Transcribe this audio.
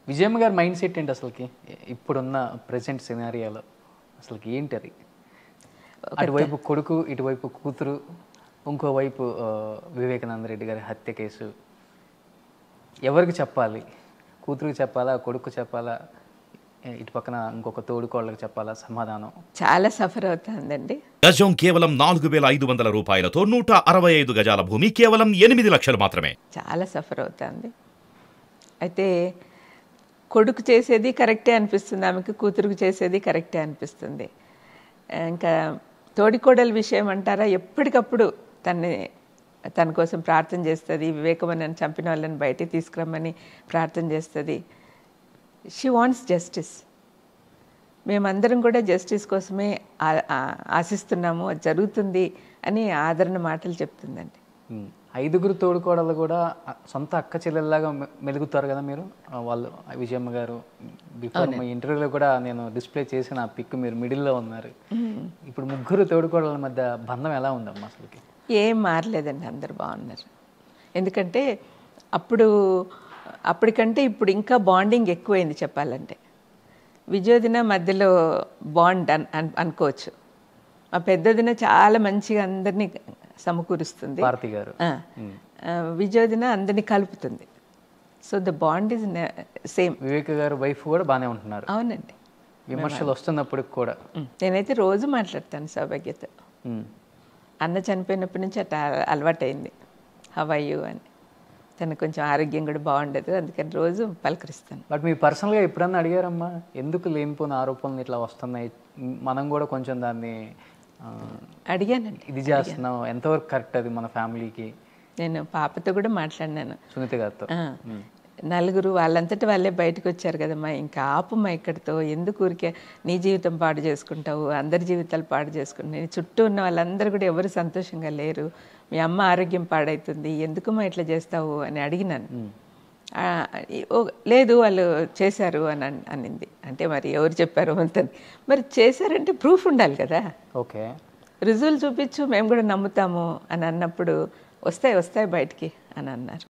విజయమ్మ గారి mind set ఏంటి అసలుకి? ఇప్పుడున్న ప్రెజెంట్ సినారియాలో అసలుకి ఏంటి అది? అటువైపు కొడుకు, ఇటువైపు కూతురు, ఇంకోవైపు వివేకానంద రెడ్డి గారి హత్య కేసు. ఎవరికి చెప్పాలి? కూతురుకి చెప్పాలా, కొడుకు చెప్పాలా, ఇటు పక్కన ఇంకొక తోడుకోళ్ళకి చెప్పాలా సమాధానం? చాలా సఫర్ అవుతుందండి. గజం కేవలం 4,500 రూపాయలతో 165 గజాల భూమి కేవలం 8 లక్షలు మాత్రమే. చాలా సఫర్ అవుతుంది. అయితే కొడుకు చేసేది కరెక్టే అనిపిస్తుంది ఆమెకు, కూతురుకు చేసేది కరెక్టే అనిపిస్తుంది. ఇంకా తోడికోడల విషయం అంటారా, ఎప్పటికప్పుడు తన కోసం ప్రార్థన చేస్తుంది. వివేకమని చంపిన వాళ్ళని బయటికి తీసుకురమ్మని ప్రార్థన చేస్తుంది. She wants justice. మేమందరం కూడా జస్టిస్ కోసమే ఆశిస్తున్నాము, అది జరుగుతుంది అని ఆదరణ మాటలు చెప్తుందండి. 5 తోడుకోడలు కూడా సొంత అక్క చెల్లెల్లాగా మెలుగుతారు కదా మీరు. వాళ్ళు విజయమ్మ గారు బిఫోర్ మా ఇంటర్వ్యూలో కూడా నేను డిస్ప్లే చేసిన ఆ పిక్ మీరు మిడిల్లో ఉన్నారు. ఇప్పుడు 3 తోడుకోడల మధ్య బంధం ఎలా ఉందమ్మా అసలుకి? ఏం మారలేదండి, అందరు బాగున్నారు. ఎందుకంటే అప్పటికంటే ఇప్పుడు ఇంకా బాండింగ్ ఎక్కువైంది చెప్పాలంటే. విజయోదిన మధ్యలో బాండ్ అనుకోవచ్చు. మా పెద్దదిన చాలా మంచిగా అందరినీ సమకూరుస్తుంది. భారతి గారు విజయోదిన అందరినీ కలుపుతుంది. So the bond is same. Vivek గారు వైఫ్ కూడా బాగానే ఉంటున్నారు. అవునండి. విమర్శలు వస్తున్నప్పుడు కూడా నేనైతే రోజు మాట్లాడతాను సౌభాగ్యతో. అన్న చనిపోయినప్పటి నుంచి అట్లా అలవాటైంది. హౌ ఆర్ యూ అని. తనకు కొంచెం ఆరోగ్యం కూడా బాగుండదు, అందుకని రోజు పలకరిస్తాను. బట్ మీరు పర్సనల్గా ఎప్పుడన్నా అడిగారమ్మా, ఎందుకు లేనిపోయిన ఆరోపణలు ఇట్లా వస్తున్నాయి, మనం కూడా కొంచెం దాన్ని అడిగానండి. ఇది చేస్తున్నాం, ఎంతవరకు కరెక్ట్ అది మన ఫ్యామిలీకి? నేను పాపతో కూడా మాట్లాడినాను, సునీత గారితో. 4 వాళ్ళంతటి వాళ్ళే బయటకు వచ్చారు కదమ్మా, ఇంకా ఆపుమ్మా ఇక్కడితో, ఎందుకు ఊరికే నీ జీవితం పాడు చేసుకుంటావు, అందరి జీవితాలు పాడు చేసుకుంటావు, నీ చుట్టూ ఉన్న వాళ్ళందరూ కూడా ఎవరు సంతోషంగా లేరు, మీ అమ్మ ఆరోగ్యం పాడవుతుంది, ఎందుకమ్మా ఇట్లా చేస్తావు అని అడిగినాను. లేదు వాళ్ళు చేశారు అని అనింది. అంటే మరి ఎవరు చెప్పారు అంతని, మరి చేశారంటే ప్రూఫ్ ఉండాలి కదా. ఓకే, రుజువులు చూపించు, మేము కూడా నమ్ముతాము అని అన్నప్పుడు వస్తాయి బయటికి అని అన్నారు.